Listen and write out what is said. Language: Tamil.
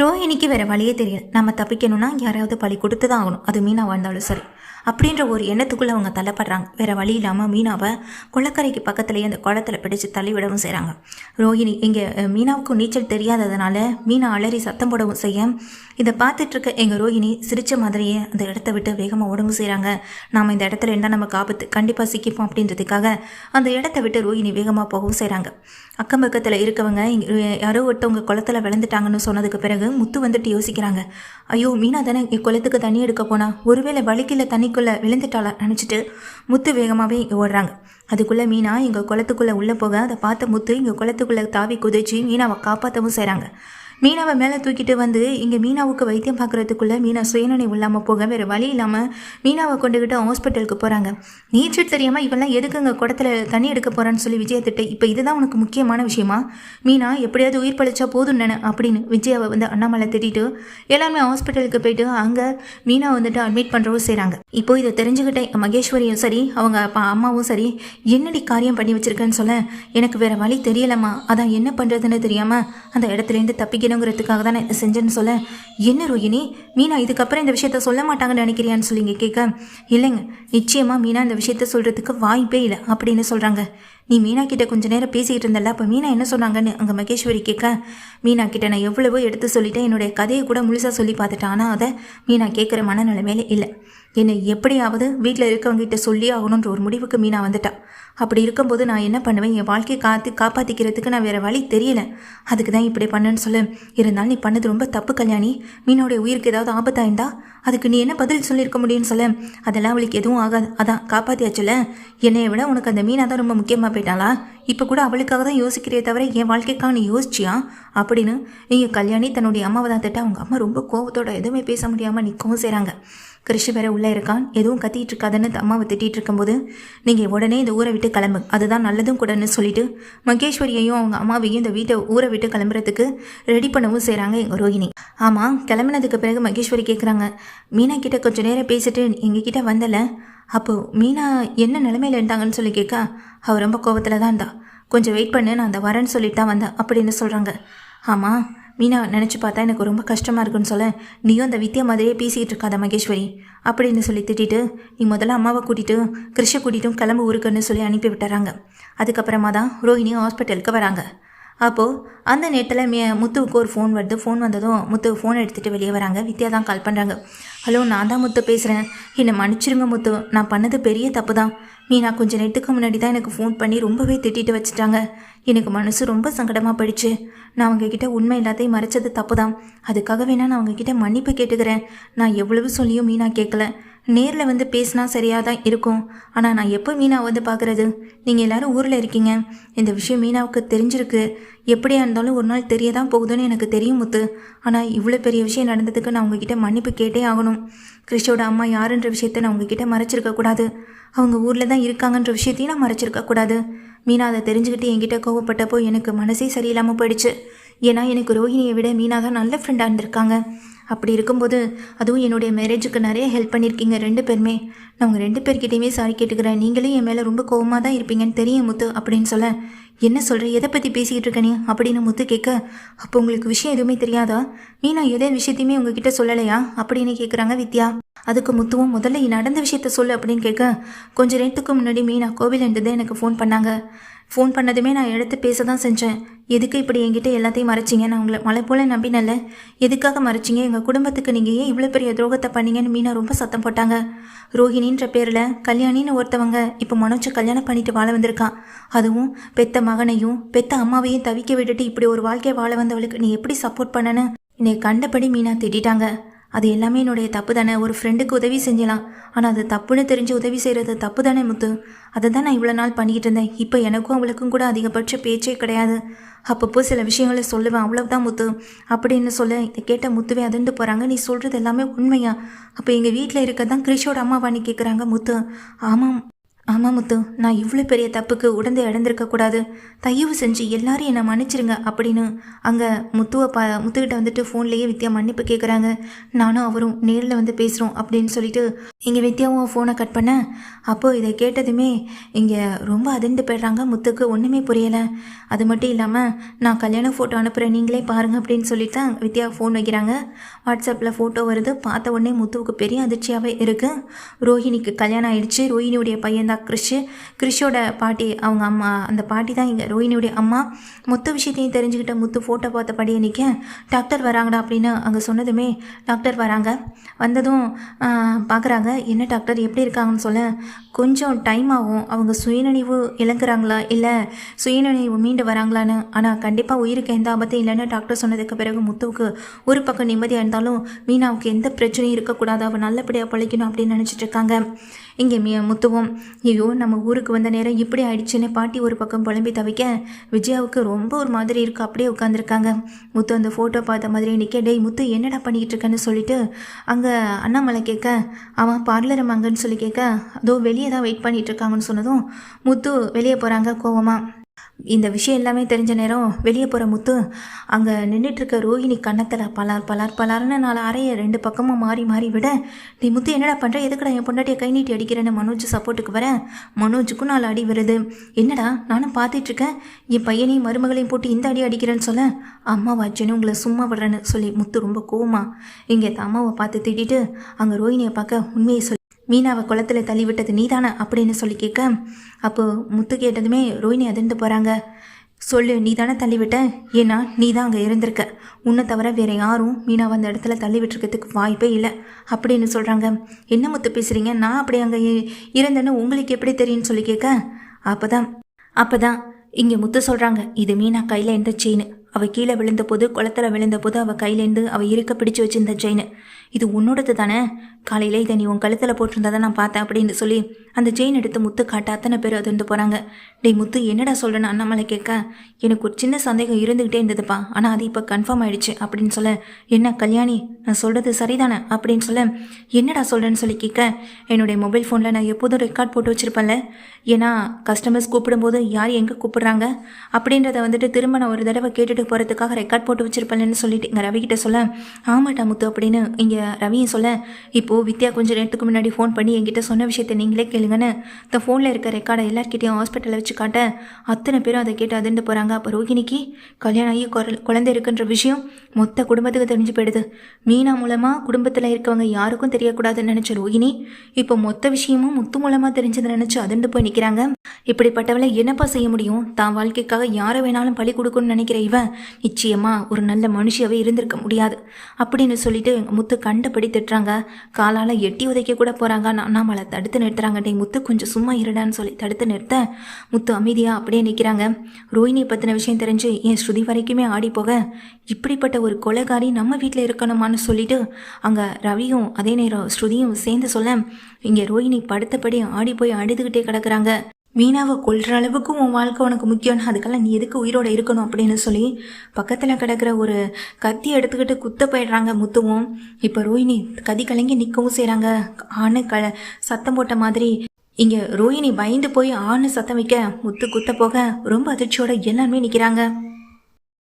ரோஹிணிக்கு வேற வழியே தெரியல. நம்ம தப்பிக்கணும்னா யாராவது பழி கொடுத்து தான் ஆகணும், அது மீனாவாக இருந்தாலும் சரி அப்படின்ற ஒரு எண்ணத்துக்குள்ளே அவங்க தள்ளப்படுறாங்க. வேற வழி இல்லாமல் மீனாவை குளக்கரைக்கு பக்கத்துலேயே அந்த குளத்தில் பிடிச்சு தள்ளிவிடவும் செய்கிறாங்க. ரோஹிணி இங்கே மீனாவுக்கும் நீச்சல் தெரியாததுனால மீனா அலறி சத்தம் போடவும் செய்ய இதை பார்த்துட்டு இருக்க எங்கள் ரோஹிணி சிரித்த மாதிரியே அந்த இடத்த விட்டு வேகமாக ஓடவும் செய்கிறாங்க. நாம் இந்த இடத்துல இருந்தால் நமக்கு ஆபத்து, கண்டிப்பாக சிக்கிப்போம் அப்படின்றதுக்காக அந்த இடத்த விட்டு ரோஹிணி வேகமாக போகவும் செய்கிறாங்க. அக்கம் பக்கத்தில் இருக்கவங்க யாரோ ஒருத்தவங்க குளத்தில் விழுந்துட்டாங்கன்னு சொன்னதுக்கு பிறகு முத்து வந்துட்டு யோசிக்கிறாங்க. ஐயோ, மீனா தானே குளத்துக்கு தண்ணி எடுக்க போனா, ஒருவேளை வலிக்கில தண்ணிக்குள்ளே விழுந்துட்டாளா நினச்சிட்டு முத்து வேகமாகவே ஓடுறாங்க. அதுக்குள்ளே மீனா இங்கே குளத்துக்குள்ளே உள்ளே போக அதை பார்த்த முத்து இங்கே குளத்துக்குள்ளே தாவி குதிச்சு மீனாவை காப்பாற்றவும் செய்கிறாங்க. மீனாவை மேலே தூக்கிட்டு வந்து இங்கே மீனாவுக்கு வைத்தியம் பார்க்குறதுக்குள்ளே மீனா சுயநினைவு இல்லாமல் போக வேறு வழி இல்லாமல் மீனாவை கொண்டுக்கிட்டு ஹாஸ்பிட்டலுக்கு போகிறாங்க. நீச்சல் தெரியாமல் இவெல்லாம் எதுக்குங்க குடத்தில் தண்ணி எடுக்க போகிறான்னு சொல்லி விஜயை திட்டு, இப்போ இதுதான் உனக்கு முக்கியமான விஷயமா, மீனா எப்படியாவது உயிர் பழிச்சா போதும் நினை அப்படின்னு விஜயாவை வந்து அண்ணாமலை திட்டிட்டு எல்லாருமே ஹாஸ்பிட்டலுக்கு போயிட்டு அங்கே மீனா வந்துட்டு அட்மிட் பண்ணுறவும் செய்கிறாங்க. இப்போ இதை தெரிஞ்சுக்கிட்டேன் மகேஸ்வரியும் சரி அவங்க அம்மாவும் சரி, என்னடி காரியம் பண்ணி வச்சிருக்கேன்னு சொல்ல எனக்கு வேறு வழி தெரியலம்மா, அதான் என்ன பண்ணுறதுன்னு தெரியாமல் அந்த இடத்துலேருந்து தப்பிக்கணுங்கிறதுக்காக தான் நான் செஞ்சேன்னு சொல்ல, என்ன ரோஹிணி மீனா இதுக்கப்புறம் இந்த விஷயத்த சொல்ல மாட்டாங்கன்னு நினைக்கிறியான்னு சொல்லி இங்கே கேட்க, இல்லைங்க நிச்சயமாக மீனா இந்த விஷயத்த சொல்கிறதுக்கு வாய்ப்பே இல்லை அப்படின்னு சொல்கிறாங்க. நீ மீனா கிட்ட கொஞ்ச நேரம் பேசிக்கிட்டு இருந்தல, அப்போ மீனா என்ன சொன்னாங்கன்னு அங்கே மகேஸ்வரி கேட்க, மீனா கிட்ட நான் எவ்வளவோ எடுத்து சொல்லிட்டேன், என்னுடைய கதையை கூட முழுசாக சொல்லி பார்த்துட்டேன், ஆனால் அதை மீனா கேட்குற மனநிலைமையில இல்லை, என்னை எப்படியாவது வீட்டில் இருக்கவங்ககிட்ட சொல்லி ஆகணுன்ற ஒரு முடிவுக்கு மீனா வந்துட்டா. அப்படி இருக்கும்போது நான் என்ன பண்ணுவேன், என் வாழ்க்கையை காப்பாற்றிக்கிறதுக்கு நான் வேறு வழி தெரியல, அதுக்கு தான் இப்படி பண்ணுன்னு சொல்ல, இருந்தாலும் நீ பண்ணது ரொம்ப தப்பு கல்யாணி, மீனோடைய உயிருக்கு ஏதாவது ஆபத்தாயிருந்தா அதுக்கு நீ என்ன பதில் சொல்லியிருக்க முடியும்னு சொல்ல, அதெல்லாம் அவளுக்கு எதுவும் ஆகாது, அதான் காப்பாற்றியாச்சுல, என்னையை விட உனக்கு அந்த மீனா தான் ரொம்ப முக்கியமாக போயிட்டாளா, இப்போ கூட அவளுக்காக தான் யோசிக்கிறே தவிர என் வாழ்க்கைக்காக நீ யோசிச்சியா அப்படின்னு இங்கே கல்யாணி தன்னுடைய அம்மாவை தான் திட்ட அவங்க அம்மா ரொம்ப கோவத்தோட எதுவுமே பேச முடியாமல் நிற்கவும் செய்கிறாங்க. கிருஷி வேற உள்ளே இருக்கான், எதுவும் கத்திட்டு இருக்காதுன்னு அம்மாவை திட்டிகிட்டு இருக்கும்போது நீங்கள் உடனே இந்த ஊரை விட்டு கிளம்பு, அதுதான் நல்லதும் கூடன்னு சொல்லிட்டு மகேஸ்வரியையும் அவங்க அம்மாவையும் இந்த ஊரை விட்டு கிளம்புறதுக்கு ரெடி பண்ணவும் செய்கிறாங்க எங்கள் ரோஹிணி. ஆமாம், கிளம்புனதுக்கு பிறகு மகேஸ்வரி கேட்குறாங்க, மீனா கிட்ட கொஞ்சம் நேரம் பேசிட்டு எங்ககிட்ட வந்தல, அப்போது மீனா என்ன நிலைமையில் இருந்தாங்கன்னு சொல்லி கேட்க, அவள் ரொம்ப கோவத்தில் தான் இருந்தா, கொஞ்சம் வெயிட் பண்ணு நான் அந்த வரேன்னு சொல்லிட்டு தான் வந்தேன் அப்படின்னு சொல்கிறாங்க. ஆமாம், மீனா நினச்சி பார்த்தா எனக்கு ரொம்ப கஷ்டமாக இருக்குன்னு சொல்ல, நீயும் அந்த வித்தியா மாதிரியே பேசிக்கிட்டு இருக்காத மகேஸ்வரி அப்படின்னு சொல்லி திட்டிட்டு, நீ முதல்ல அம்மாவை கூட்டிகிட்டு கிருஷை கூட்டிகிட்டும் கிளம்பு ஊருக்குன்னு சொல்லி அனுப்பி விட்டுறாங்க. அதுக்கப்புறமா தான் ரோஹிணி ஹாஸ்பிட்டலுக்கு வராங்க. அப்போது அந்த நேரத்தில் முத்துவுக்கு ஒரு ஃபோன் வருது. ஃபோன் வந்ததும் முத்து ஃபோன் எடுத்துகிட்டு வெளியே வராங்க. வித்யா தான் கால் பண்ணுறாங்க. ஹலோ, நான் தான் முத்து பேசுகிறேன், என்னை மன்னிச்சிருங்க முத்து, நான் பண்ணது பெரிய தப்பு தான், மீனா கொஞ்சம் நேரத்துக்கு முன்னாடி தான் எனக்கு ஃபோன் பண்ணி ரொம்பவே திட்டிட்டு வச்சுட்டாங்க, எனக்கு மனசு ரொம்ப சங்கடமாக போயிடுச்சு, நான் அவங்கக்கிட்ட உண்மை எல்லாத்தையும் மறைச்சது தப்பு தான், அதுக்காக வேணா நான் அவங்கக்கிட்ட மன்னிப்பு கேட்டுக்கிறேன், நான் எவ்வளவு சொல்லியும் மீனா கேட்கல, நேரில் வந்து பேசினா சரியாக தான் இருக்கும், ஆனால் நான் எப்போ மீனா வந்து பார்க்குறது, நீங்கள் எல்லோரும் ஊரில் இருக்கீங்க, இந்த விஷயம் மீனாவுக்கு தெரிஞ்சிருக்கு, எப்படியா இருந்தாலும் ஒரு நாள் தெரிய தான் போகுதுன்னு எனக்கு தெரியும் முத்து, ஆனால் இவ்வளோ பெரிய விஷயம் நடந்ததுக்கு நான் உங்ககிட்ட மன்னிப்பு கேட்டே ஆகணும், கிறிஷோட அம்மா யாருன்ற விஷயத்த நான் உங்ககிட்ட மறைச்சிருக்கக்கூடாது, அவங்க ஊரில் தான் இருக்காங்கன்ற விஷயத்தையும் நான் மறைச்சிருக்கக்கூடாது, மீனா அதை தெரிஞ்சுக்கிட்டு என்கிட்ட கோவப்பட்டப்போ எனக்கு மனசே சரியில்லாமல் போயிடுச்சு, ஏன்னா எனக்கு ரோஹிணியை விட மீனா தான் நல்ல ஃப்ரெண்டாக இருந்திருக்காங்க, அப்படி இருக்கும்போது அதுவும் என்னுடைய மேரேஜுக்கு நிறைய ஹெல்ப் பண்ணியிருக்கீங்க ரெண்டு பேருமே, நான் உங்கள் ரெண்டு பேர்கிட்டையுமே சாரி கேட்டுக்கிறேன், நீங்களும் என் மேலே ரொம்ப கோவமாக தான் இருப்பீங்கன்னு தெரியும் முத்து அப்படின்னு சொல்ல, என்ன சொல்கிற, எதை பற்றி பேசிக்கிட்டு இருக்க நீ அப்படின்னு முத்து கேட்க, அப்போ உங்களுக்கு விஷயம் எதுவுமே தெரியாதா, மீனா எதே விஷயத்தையுமே உங்ககிட்ட சொல்லலையா அப்படின்னு கேட்குறாங்க வித்யா. அதுக்கு முத்துவும் முதல்ல நடந்த விஷயத்த சொல்லு அப்படின்னு கேட்க, கொஞ்சம் நேரத்துக்கு முன்னாடி மீனா கோவில் இருந்ததே எனக்கு ஃபோன் பண்ணாங்க, ஃபோன் பண்ணதுமே நான் எடுத்து பேச தான் செஞ்சேன், எதுக்கு இப்படி என்கிட்ட எல்லாத்தையும் மறைச்சிங்க, நான் உங்களை மலை போல் நம்பினல, எதுக்காக மறைச்சிங்க, எங்கள் குடும்பத்துக்கு நீங்கள் ஏன் இவ்வளோ பெரிய துரோகத்தை பண்ணீங்கன்னு மீனா ரொம்ப சத்தம் போட்டாங்க, ரோஹிணின்ற பேரில் கல்யாணின்னு ஒருத்தவங்க இப்போ மனோஜை கல்யாணம் பண்ணிட்டு வாழ வந்திருக்கான், அதுவும் பெத்த மகனையும் பெத்த அம்மாவையும் தவிக்க விட்டுட்டு இப்படி ஒரு வாழ்க்கையை வாழ வந்தவளுக்கு நீ எப்படி சப்போர்ட் பண்ணனு என்னை கண்டபடி மீனா திட்டாங்க, அது எல்லாமே என்னுடைய தப்பு தானே, ஒரு ஃப்ரெண்டுக்கு உதவி செஞ்சலாம், ஆனால் அது தப்புன்னு தெரிஞ்சு உதவி செய்கிறது தப்பு தானே முத்து, அதை தான் நான் இவ்வளோ நாள் பண்ணிக்கிட்டு இருந்தேன், இப்போ எனக்கும் அவளுக்கும் கூட அதிகபட்ச பேச்சே கிடையாது, அப்பப்போ சில விஷயங்களை சொல்லுவேன் அவ்வளவுதான் முத்து அப்படின்னு சொல்ல, இதை கேட்ட முத்துவே அதிர்ந்து போகிறாங்க, நீ சொல்கிறது எல்லாமே உண்மையா, அப்போ எங்கள் வீட்டில் இருக்க தான் கிறிஷோட அம்மாவான்னு கேட்குறாங்க முத்து. ஆமாம் ஆமாம் முத்து, நான் இவ்வளோ பெரிய தப்புக்கு உடந்தை அடைந்திருக்கக்கூடாது. தயவு செஞ்சு எல்லாரும் என்னை மன்னிச்சிருங்க அப்படின்னு அங்கே முத்துக்கிட்ட வந்துட்டு ஃபோன்லேயே வித்யா மன்னிப்பு கேட்குறாங்க. நானும் அவரும் நேரில் வந்து பேசுகிறோம் அப்படின்னு சொல்லிட்டு இங்கே வித்யாவும் ஃபோனை கட் பண்ண. அப்போது இதை கேட்டதுமே இங்கே ரொம்ப அதிர்ந்து போயிடுறாங்க. முத்துக்கு ஒன்றுமே புரியலை. அது மட்டும் இல்லாமல் நான் கல்யாண ஃபோட்டோ அனுப்புகிறேன், நீங்களே பாருங்கள் அப்படின்னு சொல்லிட்டு தான் வித்யா ஃபோன் வைக்கிறாங்க. வாட்ஸ்அப்பில் ஃபோட்டோ வருது. பார்த்த உடனே முத்துவுக்கு பெரிய அதிர்ச்சியாகவே இருக்குது. ரோஹிணிக்கு கல்யாணம் ஆயிடுச்சு. ரோஹிணியுடைய பையன் தான் கிறிஷோட பாட்டி, அவங்க அம்மா, அந்த பாட்டி தான் இங்கே ரோஹிணியுடைய அம்மா. மொத்த விஷயத்தையும் தெரிஞ்சுக்கிட்ட முத்து ஃபோட்டோ பார்த்தபடியே நிற்க, டாக்டர் வராங்கடா அப்படின்னு அங்கே சொன்னதுமே டாக்டர் வராங்க. வந்ததும் பார்க்குறாங்க. என்ன டாக்டர் எப்படி இருக்காங்கன்னு சொல்ல, கொஞ்சம் டைம் ஆகும், அவங்க சுயநினைவு இழங்குறாங்களா இல்லை சுயநினைவு மீண்டு வராங்களான்னு, ஆனால் கண்டிப்பாக உயிருக்கு எந்த ஆபத்தும் இல்லைன்னு டாக்டர் சொன்னதுக்கு பிறகு முத்துவுக்கு ஒரு பக்கம் நிம்மதியாக இருந்தாலும் மீனாவுக்கு எந்த பிரச்சனையும் இருக்கக்கூடாது, அவள் நல்லபடியாக பழிக்கணும் அப்படின்னு நினச்சிட்டு இருக்காங்க. இங்கே முத்துவும் ஐயோ நம்ம ஊருக்கு வந்த நேரம் இப்படி ஆயிடுச்சுன்னு பாட்டி ஒரு பக்கம் புலம்பி தவிக்க, விஜயாவுக்கு ரொம்ப ஒரு மாதிரி இருக்குது. அப்படியே உட்காந்துருக்காங்க. முத்து அந்த ஃபோட்டோ பார்த்த மாதிரி நிற்க, டேய் முத்து என்னடா பண்ணிக்கிட்டு இருக்கேன்னு சொல்லிட்டு அங்கே அண்ணாமலை கேட்க, அவன் பார்லர் அங்கன்னு சொல்லி கேட்க, அதோ வெளியே தான் வெயிட் பண்ணிகிட்டு இருக்காங்கன்னு சொன்னதும் முத்து வெளியே போகிறாங்க கோவமாக. இந்த விஷயம் எல்லாமே தெரிஞ்ச நேரம் வெளியே போகிற முத்து அங்கே நின்றுட்டுருக்க ரோஹிணி கன்னத்தில் பலார்னு 4 அறையை 2 பக்கமும் மாறி மாறி விட, நீ முத்து என்னடா பண்ணுற, எதுக்கடா என் பொண்டாட்டியை கை நீட்டி அடிக்கிறேன்னு மனோஜ் சப்போர்ட்டுக்கு வர, மனோஜுக்கும் 4 அடி வருது. என்னடா நானும் பார்த்துட்ருக்கேன், என் பையனையும் மருமகளையும் போட்டு இந்த அடி அடிக்கிறேன்னு சொல்ல, அம்மா வாச்சேன்னு உங்களை சும்மா விடுறேன்னு சொல்லி முத்து ரொம்ப கோவமா இங்கே அம்மாவை பார்த்து திட்டிட்டு அங்கே ரோஹிணியை பார்க்க உண்மையை சொல்லி, மீனாவை குளத்தில் தள்ளி விட்டது நீதானே அப்படின்னு சொல்லி கேட்க, அப்போது முத்து கேட்டதுமே ரோஹிணி அதிர்ந்து போகிறாங்க. சொல்லு, நீ தானே தள்ளிவிட்ட, ஏன்னா நீ தான் அங்கே இருந்திருக்க, உன்னை தவிர வேறு யாரும் மீனாவை அந்த இடத்துல தள்ளி விட்டுருக்கிறதுக்கு வாய்ப்பே இல்லை அப்படின்னு சொல்கிறாங்க. என்ன முத்து பேசுகிறீங்க, நான் அப்படி அங்கே இருந்தேன்னு உங்களுக்கு எப்படி தெரியும்னு சொல்லி கேட்க, அப்போ தான் இங்கே முத்து சொல்கிறாங்க, இது மீனா கையில் இருந்த செயின், அவள் கீழே விழுந்த போது குளத்தில் விழுந்த போது அவள் கையிலேருந்து அவள் இருக்க பிடிச்சி வச்சிருந்த செயின், இது உன்னோடது தானே, காலையில் இதை நீ உன் கழுத்தில் போட்டிருந்தா தான் நான் பார்த்தேன் அப்படின்னு சொல்லி அந்த செயின் எடுத்து முத்து காட்ட அத்தனை பேர் அதிர்ந்து போகிறாங்க. டேய் முத்து என்னடா சொல்கிறேன்னு அண்ணாமலை கேட்க, எனக்கு ஒரு சின்ன சந்தேகம் இருந்துக்கிட்டே இருந்ததுப்பா, ஆனால் அது இப்போ கன்ஃபார்ம் ஆகிடுச்சு அப்படின்னு சொல்ல, என்ன கல்யாணி நான் சொல்கிறது சரிதானே அப்படின்னு சொல்ல, என்னடா சொல்கிறேன்னு சொல்லி கேட்க, என்னுடைய மொபைல் ஃபோனில் நான் எப்போதும் ரெக்கார்ட் போட்டு வச்சுருப்பேன்ல, ஏன்னா கஸ்டமர்ஸ் கூப்பிடும்போது யார் எங்கே கூப்பிட்றாங்க அப்படின்றத வந்துட்டு திரும்ப நான் ஒரு தடவை கேட்டுட்டு போகிறதுக்காக ரெக்கார்ட் போட்டு வச்சுருப்பேன்னு சொல்லிட்டு இங்கே ரவிக்கிட்ட சொல்ல, ஆமாட்டா முத்து அப்படின்னு இங்கே ரவியும் சொல்ல, இப்போது வித்யா கொஞ்சம் நேரத்துக்கு முன்னாடி ஃபோன் பண்ணி என்கிட்ட சொன்ன விஷயத்தை நீங்களே கேளுங்கன்னு இந்த ஃபோனில் இருக்க ரெக்கார்டை எல்லாருக்கிட்டையும் ஹாஸ்பிட்டலில் வச்சு காட்ட அத்தனை பேரும் அதை கேட்டு அதிர்ந்து போகிறாங்க. அப்போ ரோஹிணிக்கு கல்யாணம் ஆகி குழந்தை இருக்குன்ற விஷயம் மொத்த குடும்பத்துக்கு தெரிஞ்சு போயிடுது. மீனா மூலமாக குடும்பத்தில் இருக்கவங்க யாருக்கும் தெரியக்கூடாதுன்னு நினச்ச ரோஹிணி இப்போ மொத்த விஷயமும் முத்து மூலமாக தெரிஞ்சதை நினச்சி அதிர்ந்து போய் நிற்கிறாங்க. இப்படிப்பட்டவளை என்னப்பா செய்ய முடியும், தான் வாழ்க்கைக்காக யாரை வேணாலும் பழி கொடுக்கணும்னு நினைக்கிற இவன் நிச்சயமாக ஒரு நல்ல மனுஷியாவே இருந்திருக்க முடியாது அப்படின்னு சொல்லிட்டு முத்து கண்டபடி திட்டுறாங்க. காலால் எட்டி உதைக்க கூட போகிறாங்க. அண்ணாமலை தடுத்து நிறுத்துறாங்க. டே முத்து கொஞ்சம் சும்மா இருடான்னு சொல்லி தடுத்து நிறுத்த முத்து அமைதியாக அப்படியே நிற்கிறாங்க. ரோஹிணியை பற்றின விஷயம் தெரிஞ்சு என் ஸ்ருதி வரைக்குமே ஆடி போக, இப்படிப்பட்ட ஒரு கொலைகாரி நம்ம வீட்டில் இருக்கணுமான்னு சொல்லிட்டு அங்கே ரவியும் அதே நேரம் ஸ்ருதியும் சேர்ந்து சொல்ல, இங்கே ரோஹிணி படுத்தபடி ஆடி போய் அழுதுகிட்டே கிடக்குறாங்க. மீனாவை கொல்ற அளவுக்கு உன் வாழ்க்கை உனக்கு முக்கியம்னு, அதுக்கெல்லாம் நீ எதுக்கு உயிரோட இருக்கணும் அப்படின்னு சொல்லி பக்கத்தில் கிடக்கிற ஒரு கத்தி எடுத்துக்கிட்டு குத்த போயிடுறாங்க முத்துவும். இப்போ ரோஹிணி கதி கலங்கி நிற்கவும் செய்கிறாங்க. ஆணு சத்தம் போட்ட மாதிரி இங்கே ரோஹிணி பயந்து போய் ஆணு சத்தம் வைக்க முத்து குத்த போக ரொம்ப அதிர்ச்சியோட எல்லாருமே நிற்கிறாங்க.